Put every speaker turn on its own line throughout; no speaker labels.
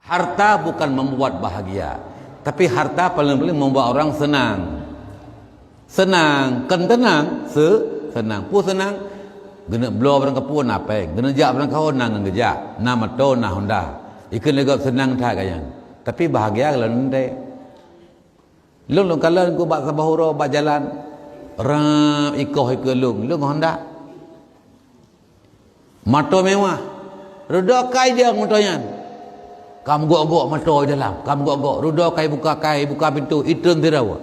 Harta bukan membuat bahagia, tapi harta paling-paling membuat orang senang. Senang, kan tenang, senang. Pun senang, gena blow barang kapun apa? Gena jak barang kau nang ngejak, na mato na Honda. Ikan legap senang tak kayan. Tapi bahagia kalau nanti. Lung kalau aku bak sabahuro bak jalan, ram ikoh lung Honda. Mato mewah, redakai dia motornya. Kamu gok-gok mato dalam, kamu gok-gok, redakai buka pintu, iteng tirawa.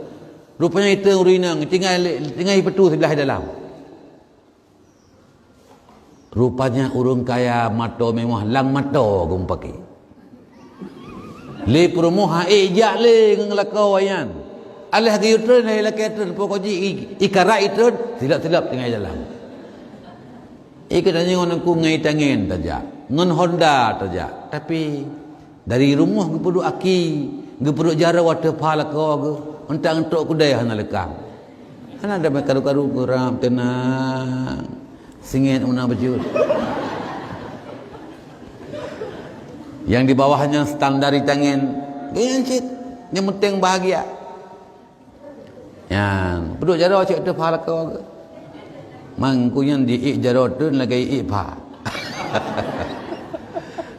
Rupanya iteng urinang, tinggal petu sebelah dalam. Rupanya urung kaya mato mewah, lang mato gum pakai. Le promoha jak le ngelakau ayan. Alah ke utern hai la ketern pokoknya ikara itern silap-silap tinggal dalam. Ikatanya orang ku ngai tangen saja, ngon Honda saja. Tapi dari rumah ke perlu aki, ke perlu jara waterfall kau ke, entang-entok kudai hana lekang. Hana ada karu-karu geram tenang, singit una bejut. Yang di bawahnya standar di tangan, gaya cik, yang penting bahagia. Yang perlu jara waterfall kau ke. Mangkuyan di jarotun lagi ipa.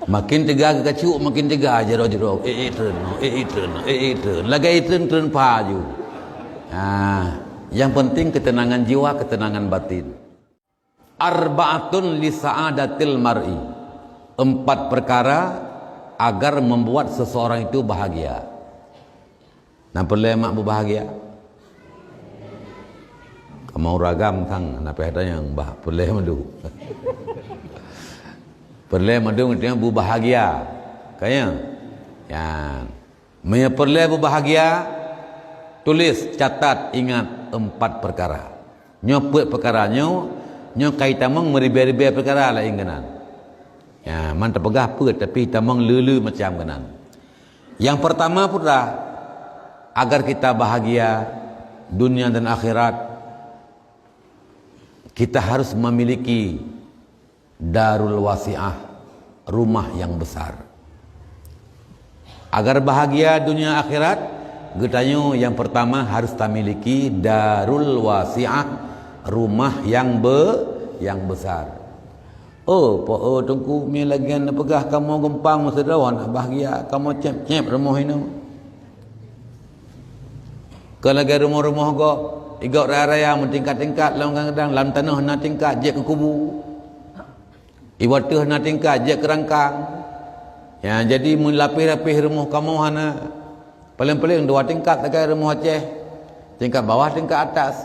Makin tegak kacuk makin tegak jaro turun lagi turun paju. Yang penting ketenangan jiwa, ketenangan batin. Arba'atun li sa'adatil mar'i. 4 perkara agar membuat seseorang itu bahagia. Nampak lemak berbahagia. Mau ragam kang apa ada yang perleh madu. Perleh madu artinya berbahagia. Kaya yang perleh berbahagia, tulis, catat, ingat 4 perkara. Nyoput perkaranya, nyokai tamang meribet-ribet perkara lah ingganan. Ya, mantap pegah put tapi tamang lulu macam kanan. Yang pertama pula agar kita bahagia dunia dan akhirat, kita harus memiliki darul wasi'ah, rumah yang besar. Agar bahagia dunia akhirat, getanya yang pertama harus kita miliki darul wasi'ah, rumah yang besar. Tunggu mi lagi nak pegah kamu gempang masa dawan nak bahagia, kamu cep-cep rumah ini. Kalau lagi rumah-rumah kau igak raya mentingkat-tingkat lang kadang lam tanah na tingkat je ke kubu. Iwatuh na tingkat je ke rangkang. Ya jadi mun lapih-lapih rumah kamu hana paling-paling 2 tingkat dekat rumah Aceh. Tingkat bawah, tingkat atas.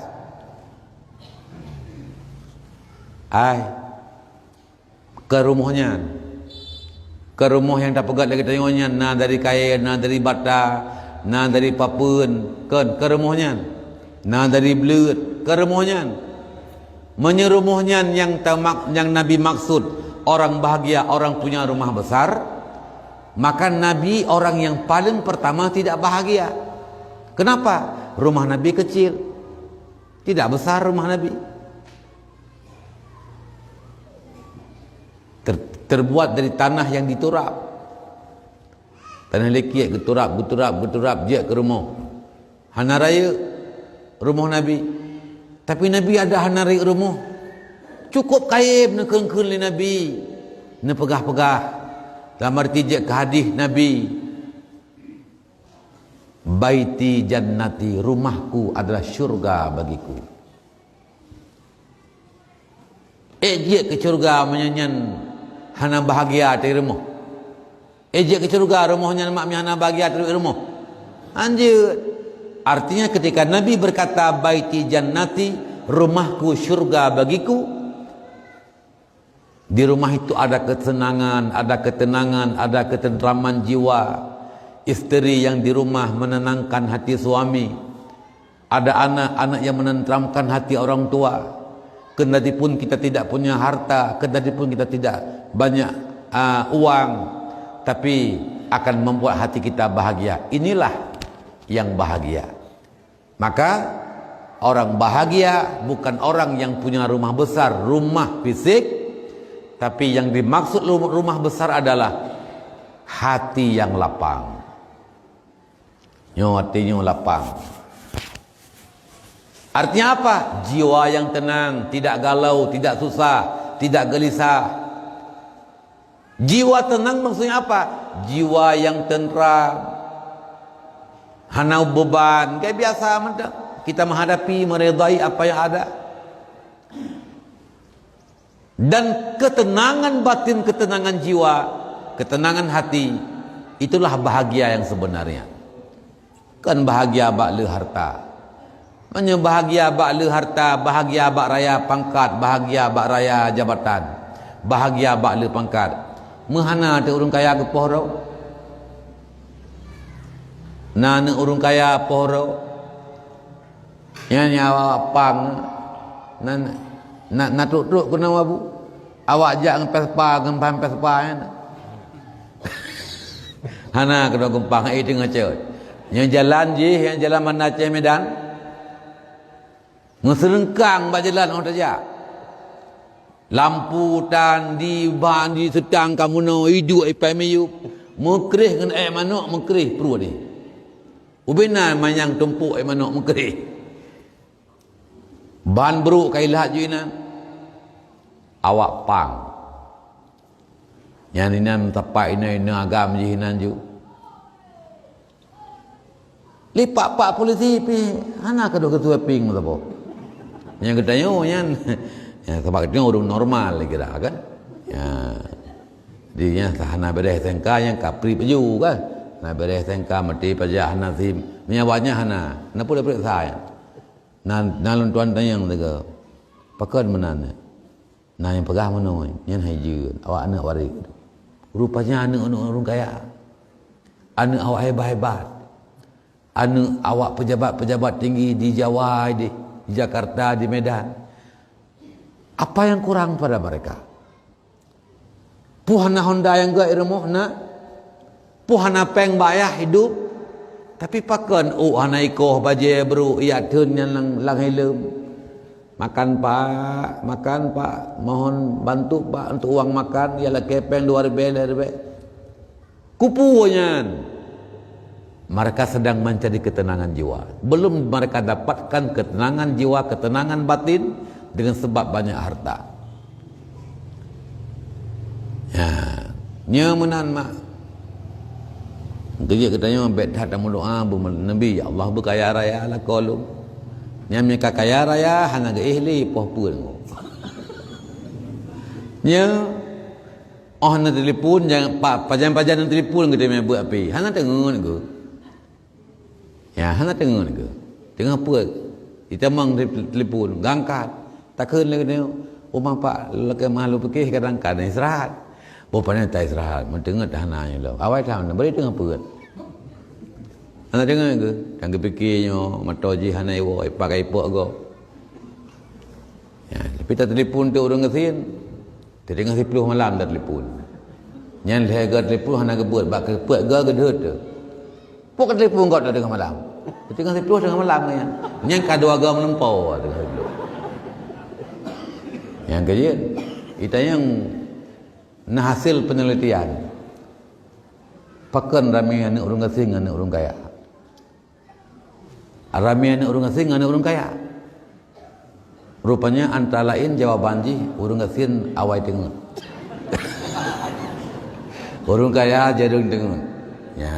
Ke rumahnya. Ke rumah yang tak pegat lagi tengoknya, na dari kain, na dari bata, na dari papun, ke rumahnya. Nah dari belut ke rumahnya, menyerumahnya yang Nabi maksud orang bahagia, orang punya rumah besar. Maka Nabi orang yang paling pertama tidak bahagia. Kenapa? Rumah Nabi kecil, tidak besar rumah Nabi. Terbuat dari tanah yang diturap, tanah lekik, geturap je ke rumah. Hana raya rumah Nabi. Tapi Nabi ada hanari rumah. Cukup kaib nak kengkun li Nabi. Nak pegah-pegah. Dalam arti je ke hadis Nabi. Baiti jannati, rumahku adalah syurga bagiku. Je ke syurga menyanyian hana bahagia dari rumah. Je ke syurga rumahnya mak hana bahagia dari rumah. Anjir. Artinya ketika Nabi berkata baiti jannati, rumahku syurga bagiku, di rumah itu ada kesenangan, ada ketenangan, ada ketentraman jiwa. Istri yang di rumah menenangkan hati suami. Ada anak-anak yang menenteramkan hati orang tua. Kendati pun kita tidak punya harta, kendati pun kita tidak banyak uang, tapi akan membuat hati kita bahagia. Inilah yang bahagia. Maka orang bahagia bukan orang yang punya rumah besar, rumah fisik, tapi yang dimaksud rumah besar adalah hati yang lapang. Hatinya lapang. Artinya apa? Jiwa yang tenang, tidak galau, tidak susah, tidak gelisah. Jiwa tenang maksudnya apa? Jiwa yang tentram. Hana beban, kayak biasa kita menghadapi, meredai apa yang ada. Dan ketenangan batin, ketenangan jiwa, ketenangan hati, itulah bahagia yang sebenarnya. Kan bahagia bak le harta. Hanya bahagia bak le harta, bahagia bak raya pangkat, bahagia bak raya jabatan, bahagia bak le pangkat. Mahana te urang kaya ke pohro. Nana urang kaya pohro. Yang nyawa pang na truk kena wabu. Awak jak ngempes-pa ngempes-pa kan. Hana kena gempang ai tengah cer. Yang jalan je, yang jalan mana Aceh Medan. Ngeserengkang bak jalan orang tajak. Lampu tan di setang kamu no hidup ipai meyu. Mekrih dengan air manuk mekrih perlu ni. Ubina manyang tumpuk air manuk mekrih. Ban beruk kailah juinan. Awak pang. Yang ini tapak ini agam jihinan ju. Lipat pak polisi pi. Hana kedua ketua ping apa? Yang katanya yang ya, sebab itu orang normal kira kan. Ya. Dia hana bereh sengka yang kapri peju kan. Nah bereh sengka mati pajak hana sim. Menyawanya hana. Napa dia periksa ya? Nalun tuan tanya yang tega. Pakan menana. Nah yang pegah mana yang haji awak anak waris. Rupanya anak orang kaya. Anak awak hebat-hebat. Anak awak pejabat-pejabat tinggi di Jawa, di Jakarta, di Medan. Apa yang kurang pada mereka? Puhana Honda yang gak irmohna, puhana peng bayah hidup, tapi pakan hana ikoh baje bro iatun yang lang helm. Makan pak, mohon bantu pak untuk uang makan, ialah kepeng 2 ribu. Kupunya. Mereka sedang mencari ketenangan jiwa. Belum mereka dapatkan ketenangan jiwa, ketenangan batin dengan sebab banyak harta. Ya, nyamenan mak. Kerja katanya bet hadamu doa Nabi ya Allah berkaya raya la qalu. Nyamnya kaya raya hana ge ihli poh pun. Nya na telefon jangan pajan-pajan telefon kita me buat api. Hana tengun ke. Ya, hana tengah ni ke? Tengah apa? Kita mang telefon, gangkat. Takkan lagi ni, rumah pak lagi malu pergi kadang-kadang istirahat. Bapaknya tak istirahat, mendengar dah nanya lo. Awal tahun, beri tengah apa? Hana tengah ke? Tangga fikirnya, mata ji hana iwo, pakai ipok go. Ya, tapi tak telefon tu orang ngesin. Tengah 10 malam dah telefon. Yang lega telefon hana kebuat, bak kebuat ke gedut tu. Pok telefon kau dah tengah malam. Tengah 10 tengah malam ni. Yang kado agama melempau tengah 10. Yang kejadian kita yang hasil penelitian. Pakan ramai anak orang asing, anak orang kaya. Ramai anak orang asing, anak orang kaya. Rupanya antara lain jawaban ji orang asing awai tengah. Orang kaya jadi tengah. Ya.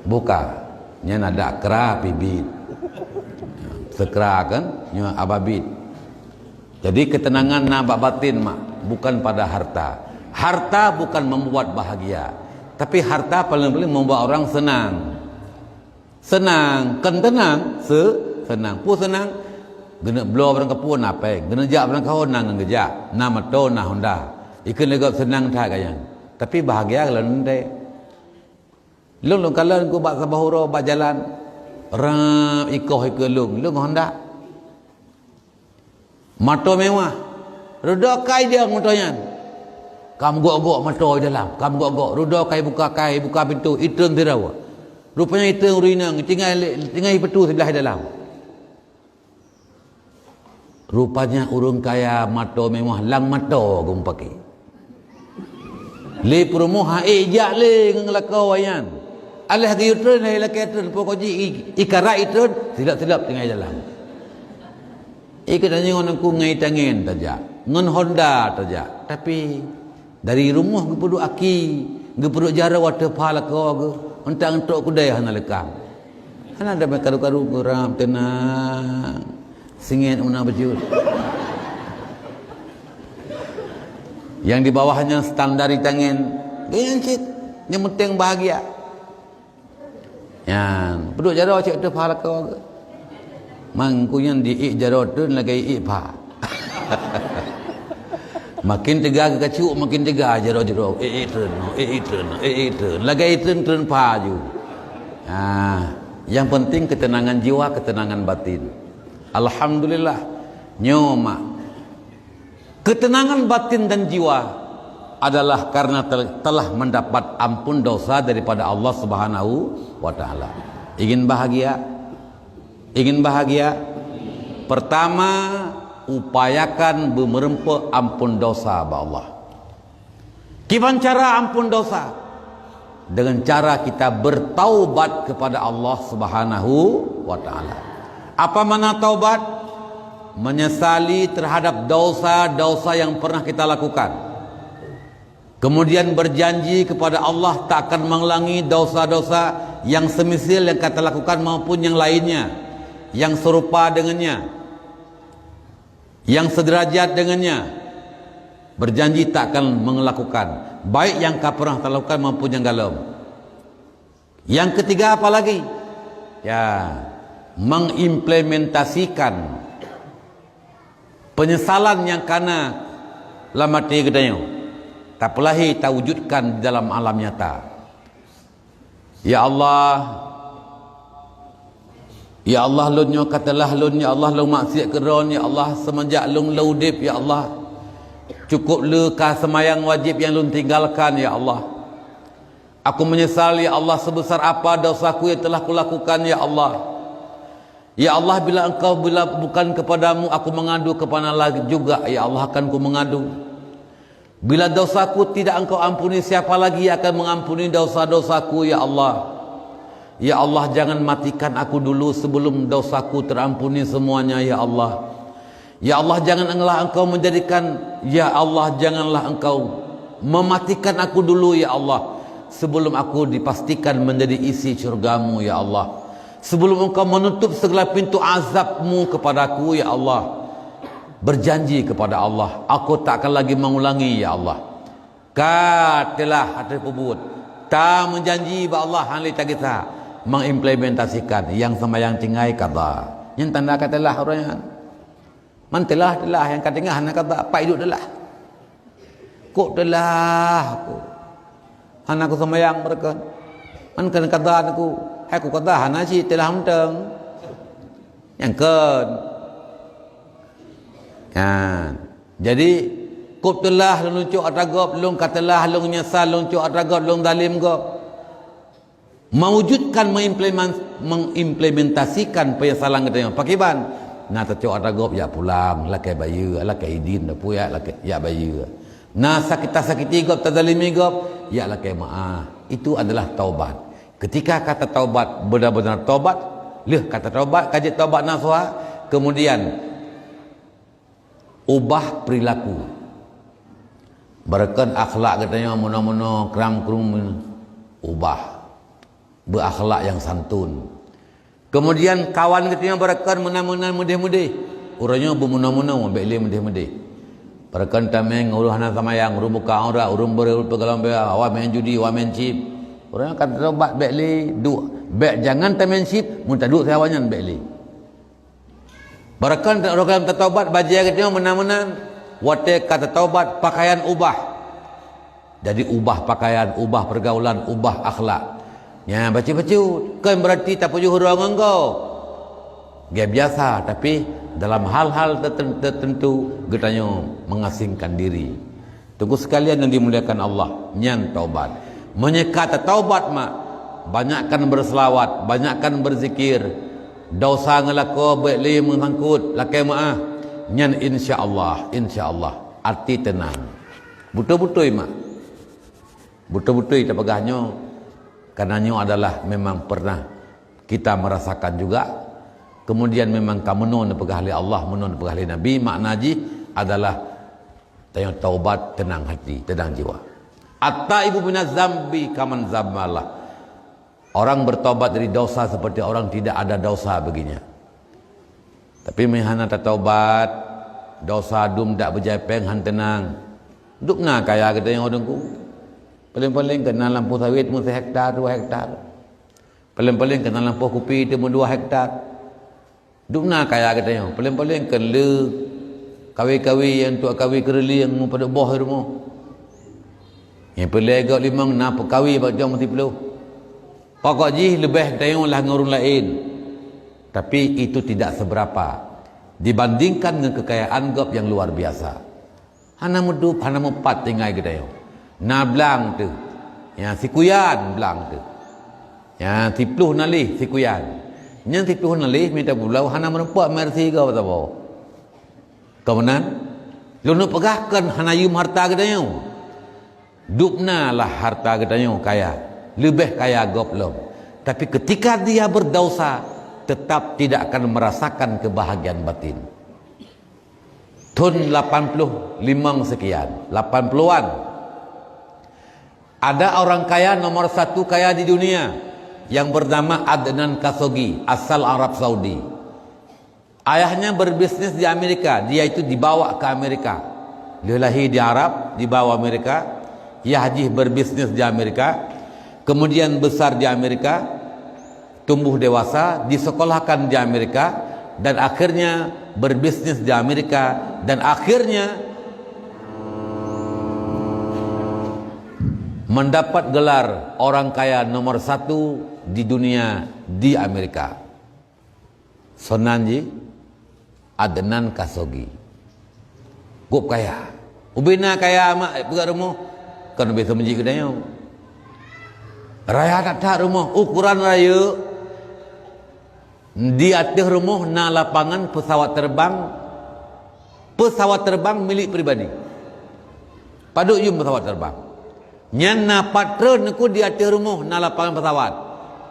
Buka nya nada kera bibit sekera kan nya ababit. Jadi ketenangan nabak batin mak bukan pada harta bukan membuat bahagia, tapi harta paling-paling membuat orang senang kan tenang senang pu senang gena blow barang kapun apa gena jak barang kahon nang ngejak nama to na Honda ikan legap senang tak kayang, tapi bahagia kalau ndai lung kalau ku bak sabahuro bak jalan ram ikoh ke lung Honda mato mewah rudokai dia motonya kam gok-gok mato dalam kam gok-gok rudokai buka pintu iteng dirau rupanya iteng urinang tinggal pintu sebelah dalam rupanya urang kaya mato mewah lang mato gum pakai le promoha jak le ngelakau wayan alah ke utron le lakatron pokoji ikara itron silap-silap tengah jalan ikut nyon aku ngai tangen taja ngon Honda taja tapi dari rumah ke puduk aki ke puduk jara waterfall ko ke entang entok kudai hana lekang hana ada karu-karu geram tenang singit una bejut yang di bawahnya standar di tangan gencit yang penting bahagia yang puduk jara cik tu pahala kau ke mangkunya di ik jara tu lagi ik pa makin tegak kacuk makin tegak jara turun lagi turun pa ju yang penting ketenangan jiwa ketenangan batin alhamdulillah nyoma ketenangan batin dan jiwa adalah karena telah mendapat ampun dosa daripada Allah Subhanahu wa taala. Ingin bahagia? Ingin bahagia? Pertama, upayakan merempah ampun dosa ba Allah. Gimana cara ampun dosa? Dengan cara kita bertaubat kepada Allah Subhanahu wa taala. Apa makna taubat? Menyesali terhadap dosa-dosa yang pernah kita lakukan. Kemudian berjanji kepada Allah tak akan mengulangi dosa-dosa yang semisil yang kita lakukan maupun yang lainnya, yang serupa dengannya, yang sederajat dengannya. Berjanji tak akan melakukan, baik yang kau pernah lakukan maupun yang galum. Yang ketiga apa lagi? Ya, mengimplementasikan penyesalan yang karena lamati gedanya tak pelahi tak wujudkan di dalam alam nyata. Ya Allah lunyo katalah lun ya Allah lu maksiat keron ya Allah semenjak lun laudip ya Allah cukup le ka semayang wajib yang lun tinggalkan ya Allah. Aku menyesal ya Allah sebesar apa dosaku yang telah kulakukan ya Allah. Ya Allah bila bukan kepadamu aku mengadu kepada lagi juga ya Allah akan ku mengadu. Bila dosaku tidak engkau ampuni siapa lagi akan mengampuni dosa-dosaku ya Allah. Ya Allah jangan matikan aku dulu sebelum dosaku terampuni semuanya ya Allah. Ya Allah janganlah engkau menjadikan ya Allah janganlah engkau mematikan aku dulu ya Allah sebelum aku dipastikan menjadi isi syurgamu ya Allah. Sebelum engkau menutup segala pintu azabmu kepadaku ya Allah. Berjanji kepada Allah aku tak akan lagi mengulangi ya Allah. Katalah hati pebut tak menjanji ba Allah hal kita mengimplementasikan yang sama yang tinggai kata yang tanda katalah orangnya mantelah yang katengah hana kata apa hidup adalah kok adalah aku hana aku semayang mereka man kan kata aku kata hana si telah menteng yang kan ya, jadi kubtelah lung cuk atagop lung katalah lung nyesal lung cuk atagop lung dalim go mewujudkan mengimplementasikan penyesalan kita pakiban nah cuk atagop ya pulang lakai bayu lakai idin dah puya lakai ya bayu nah sakiti gop tadalimi gop ya lakai maaf itu adalah taubat. Ketika kata taubat benar-benar taubat kata taubat kaji taubat nasuha kemudian ubah perilaku berkan akhlak katanya mono-mono kram-krum ubah berakhlak yang santun. Kemudian kawan katanya berkan mena-mena mudih-mudih urangnya bermuna-muna beli mudih-mudih berkan tameng uruhana samayang urung buka ora urung berul pegalam be awak main judi awak main chip urang kata tobat beli du bek jangan tamen chip mun taduk sawanyan beli Barakan orang taubat baju dia menang-menang. Wate kata taubat pakaian ubah. Jadi ubah pakaian, ubah pergaulan, ubah akhlak. Ya baca-baca kan berarti tak punya hurang engkau. Dia biasa tapi dalam hal-hal tertentu getanya mengasingkan diri. Tunggu sekalian yang dimuliakan Allah, nyan taubat. Menyekat taubat mak, banyakkan berselawat, banyakkan berzikir. Dosa ngelako boleh mengangkut lakai maaf nyan insyaallah arti tenang betul-betul mak Betul-betul kita pegahnya karenanya adalah memang pernah kita merasakan juga. Kemudian memang kamu non pegah oleh Allah, menon pegah oleh Nabi. Makna haji adalah tayang taubat, tenang hati, tenang jiwa. At-taibu minaz zambi kaman zammalah. Orang bertobat dari dosa seperti orang tidak ada dosa baginya. Tapi mehana taubat, dosa dum dak berjepeng han tenang. Dukna kaya kita yang odongku. Paling-paling kena lampu sawit mu 1 hektar 2 hektar. Paling-paling kena lampu kopi itu mu 2 hektar. Dukna kaya kita yang paling-paling kena kawi-kawi yang tua kawi kereli yang mu pada boh rumah. Yang pelegak limang na kawi bak jom mesti perlu. Pokok ji lebih tayanglah ngurung lain. Tapi itu tidak seberapa dibandingkan dengan kekayaan gop yang luar biasa. Hana mudup, hana mupat tinggal kita yo. Na belang tu. Ya sikuyan belang tu. Ya tipluh nalih sikuyan. Yang tipluh nalih minta pulau hana merempak mersi kau apa tahu. Kemudian lu nak pegahkan hana yum harta kita yo. Dupna lah harta kita yo kaya. Lebih kaya gop lom. Tapi ketika dia berdosa tetap tidak akan merasakan kebahagiaan batin. Tahun 85 sekian, 80-an. Ada orang kaya nomor 1 kaya di dunia yang bernama Adnan Khashoggi, asal Arab Saudi. Ayahnya berbisnis di Amerika, dia itu dibawa ke Amerika. Dia lahir di Arab, dibawa Amerika. Ia haji berbisnis di Amerika. Kemudian besar di Amerika, tumbuh dewasa, disekolahkan di Amerika, dan akhirnya berbisnis di Amerika, dan akhirnya mendapat gelar orang kaya nomor 1 di dunia di Amerika. Sonanji Adnan Khashoggi. Gup kaya. Ubina kaya mak pegat rumah. Kan biasa menji kedai. Raya tak rumah ukuran raya di atas rumah na lapangan pesawat terbang milik pribadi. Paduk yum pesawat terbang. Nyan na patron ku di atas rumah na lapangan pesawat.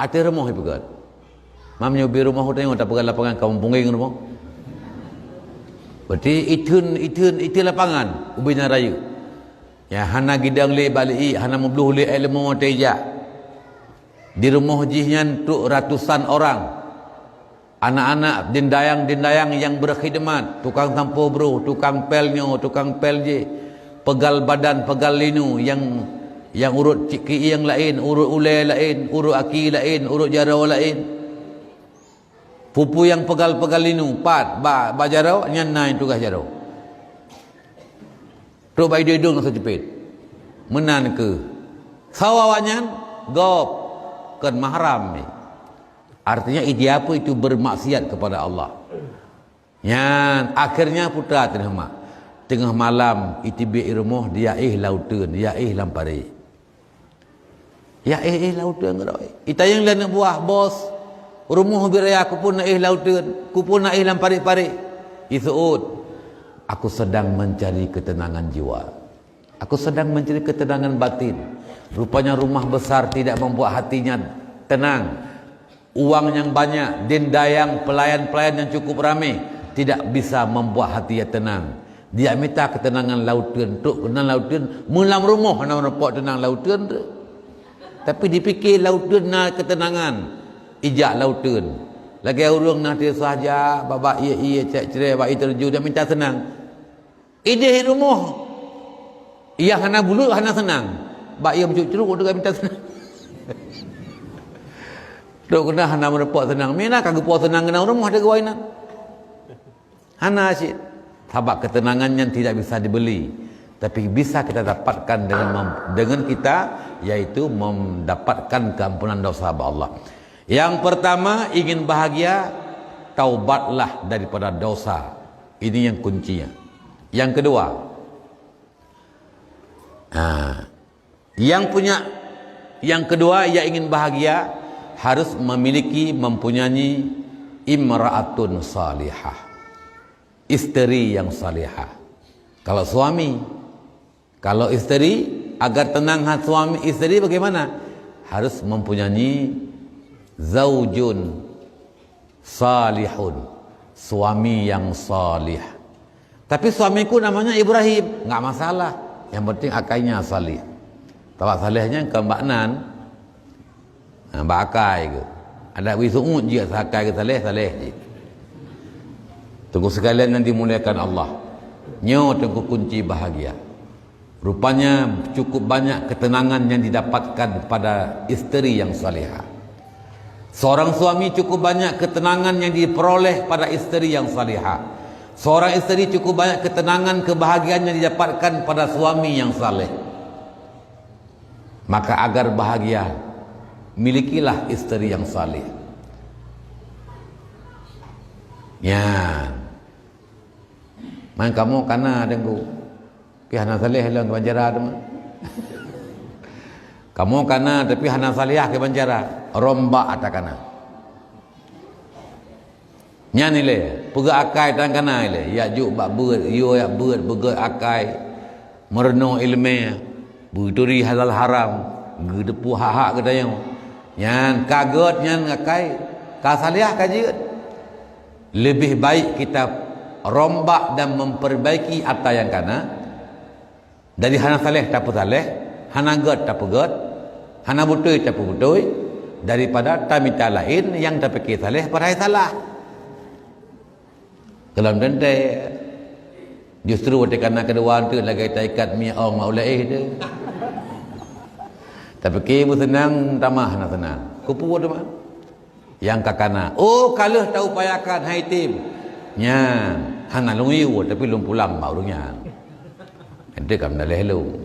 Atas rumah ibu kan. Mam nyobi rumah tengok tak pegang lapangan kamu pungging rumah. Berarti itu lapangan ubina raya. Ya hana gidang le balik hana mebluh le ilmu teja. Di rumah jihnya tu ratusan orang. Anak-anak dindayang yang berkhidmat, tukang tampo bro, tukang pelnyo, tukang pelje, pegal badan, pegal linu yang urut ciki yang lain, urut ulai lain, urut aki lain, urut jarau lain. Pupu yang pegal-pegal linu, ba jarau nyan tugas jarau. Tu bai dedung so jepit. Menan ke. Sawawanyan gop kan mahram ni. Artinya dia apa itu bermaksiat kepada Allah. Yang akhirnya putra tengah malam itibi rumah dia lautan, dia lampari. Ya lautan ngeroi. Ita yang lain buah bos. Rumah biraya aku pun lautan, aku pun lampari-pari. Isuut. Aku sedang mencari ketenangan jiwa. Aku sedang mencari ketenangan batin. Rupanya rumah besar tidak membuat hatinya tenang. Uang yang banyak, dindayang, pelayan-pelayan yang cukup ramai tidak bisa membuat hatinya tenang. Dia minta ketenangan lautan. Tuk tenang lautan, mulam rumah nak nampak tenang lautan tu. Tapi dipikir lautan nak ketenangan, ijak lautan. Lagi orang nanti sahaja, baba iya cerai, baba terju dia minta senang. Ide rumah, ia hana bulu hana senang. Bak ia mencucuk dia minta senang. Dok kena hana merepot senang. Mina kagak puas senang kena rumah ada gawainan. Hana asyik. Sebab ketenangan yang tidak bisa dibeli, tapi bisa kita dapatkan dengan kita, yaitu mendapatkan keampunan dosa Allah. Yang pertama, ingin bahagia, taubatlah daripada dosa. Ini yang kuncinya. Yang kedua, yang kedua, ia ingin bahagia harus mempunyai imra'atun salihah, istri yang salihah. Kalau suami, kalau istri agar tenang hati suami isteri bagaimana? Harus mempunyai zaujun salihun, suami yang salih. Tapi suamiku namanya Ibrahim, enggak masalah. Yang penting akainya salih. Tahu salihnya ke Mbak Nan. Mbak akai ke. Ada wisu'ud je sakai ke salih je. Tunggu sekalian yang dimuliakan Allah. Nyo tunggu kunci bahagia. Rupanya cukup banyak ketenangan yang didapatkan pada isteri yang salihah. Seorang suami cukup banyak ketenangan yang diperoleh pada isteri yang salihah. Seorang isteri cukup banyak ketenangan, kebahagiaan yang didapatkan pada suami yang saleh. Maka agar bahagia, milikilah isteri yang saleh. Ya. Main kamu kana dengku. Tapi hana saleh lang ke Banjara tu. Kamu kana tapi hana salihah ke Banjara. Romba atakana. Nyan ile, pega akai tan kana ile. Ya juk bak beut, yo ya beut bega akai. Mereno ilmu, buturi halal haram, gedepu hak-hak kedayang. Nyan kaget nyan akai, ka salihah kajeut. Lebih baik kita rombak dan memperbaiki apa yang kana. Dari hana saleh tak saleh, hana god tak god, hana butui tak butui, daripada tamita lain yang tak fikir saleh parai salah. Dalam dente justru kerana kedua tu lagi taikat mi ong maulai tu. Tapi kimu senang tamah nak senang. Kupu tu mah. Yang kakana. Oh kalau tahu upayakan hai tim. Nya hana lungiu tapi lum pulang barunya. Ente kam dah lelu.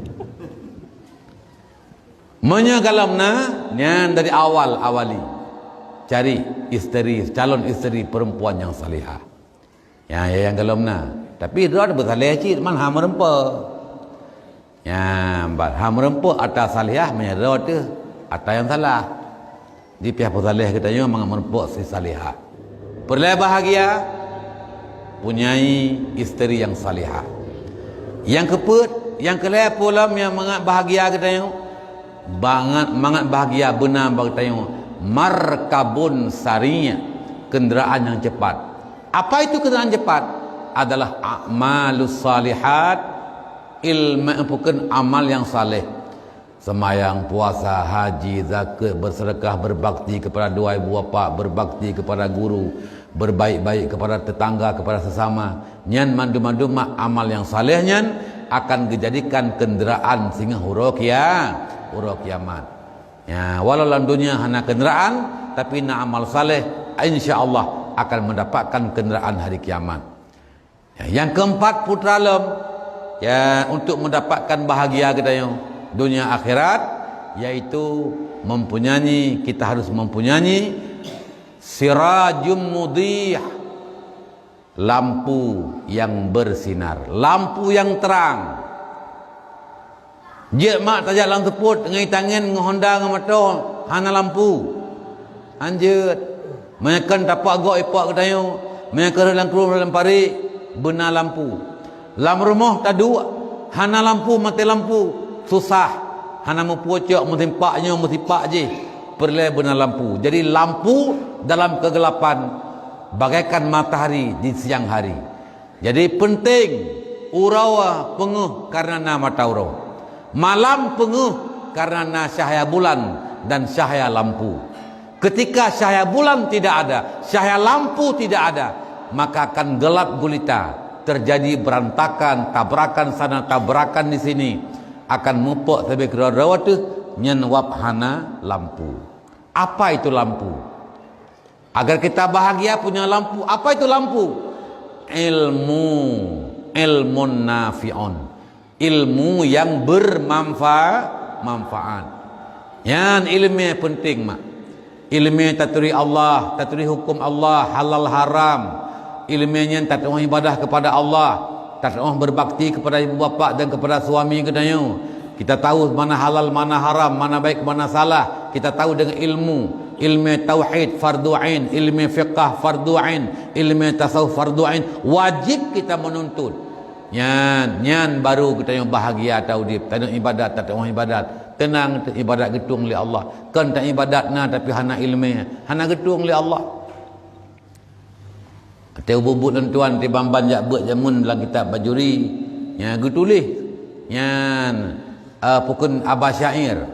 Menyagalamna nya dari awali cari isteri, calon isteri perempuan yang salihah. Ya yang galamna. Tapi dia ada bersalih cik man ha merempa. Ya bat ha merempa atas salihah menyerah tu atas yang salah. Di pihak bersalih kita nya memang merempa si salihah. Perlu bahagia punyai isteri yang salihah. Yang keput, yang kelai pula yang mangat bahagia kita nya mangat bahagia benar bagi kita nya markabun sarinya, kenderaan yang cepat. Apa itu kenderaan cepat? Adalah a'malus salihat, ilmu bukan amal yang saleh. Semayang, puasa, haji, zakat, bersedekah, berbakti kepada dua ibu bapa, berbakti kepada guru, berbaik-baik kepada tetangga, kepada sesama. Nyan mandu-mandu amal yang saleh nyan akan dijadikan kenderaan sehingga huruf kiamat. Ya, walau dalam dunia hanya kenderaan, tapi na amal saleh insya-Allah akan mendapatkan kenderaan hari kiamat. Ya, yang keempat putra alam ya untuk mendapatkan bahagia kita yang dunia akhirat yaitu kita harus mempunyai sirajum mudhih, lampu yang bersinar, lampu yang terang. Dia mak tajak lang teput ngai tangan ngehonda ngamato hana lampu. Anjeut menekan tapak gok ipak kedayu, menekan dalam keluar dalam pari benar lampu. Lam rumah tadu hana lampu mati lampu susah. Hana mau pocok mutimpaknya mutipak je. Perlu benar lampu. Jadi lampu dalam kegelapan bagaikan matahari di siang hari. Jadi penting urawa penguh karena mata urau. Malam penguh karena cahaya bulan dan cahaya lampu. Ketika cahaya bulan tidak ada, cahaya lampu tidak ada, maka akan gelap gulita, terjadi berantakan, tabrakan sana, tabrakan di sini, akan mupuk sampai kera-kera tu nyen wabhana lampu. Apa itu lampu? Agar kita bahagia punya lampu. Apa itu lampu? Ilmun nafi'un. Ilmu yang bermanfaat. Yang ilmu penting mak. Ilmu taturi Allah, taturi hukum Allah, halal haram. Ilmunya taturi ibadah kepada Allah, taturi berbakti kepada ibu bapa dan kepada suami kedayu. Kita tahu mana halal, mana haram, mana baik, mana salah. Kita tahu dengan ilmu. Ilmu tauhid fardu ain, ilmu fiqh fardu ain, ilmu tasawuf fardu ain. Wajib kita menuntut. Nyan baru kita yang bahagia tahu dia. Tak ibadat tak orang ibadat. Tenang ibadat getung oleh Allah. Kan tak ibadat na tapi hana ilmu. Hana getung oleh Allah. Teu bubut tuan ti bamban jak beuk jamun dalam kitab bajuri. Ya getulih. Nyan pukun abah syair.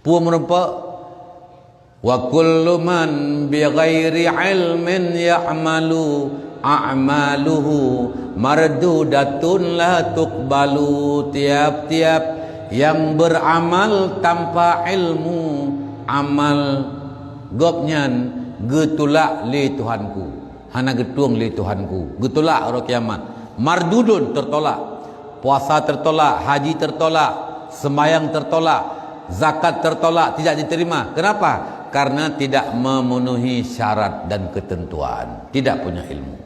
Puan merupa wa kullu man bi ghairi ilmin ya'malu a'maluhu mardudatun la tuqbalu. Tiap-tiap yang beramal tanpa ilmu amal gopnyan getulak li Tuhanku, hana getuang li Tuhanku, getulak hari kiamat. Mardudun tertolak, puasa tertolak, haji tertolak, sembahyang tertolak, zakat tertolak, tidak diterima. Kenapa? Karena tidak memenuhi syarat dan ketentuan, tidak punya ilmu.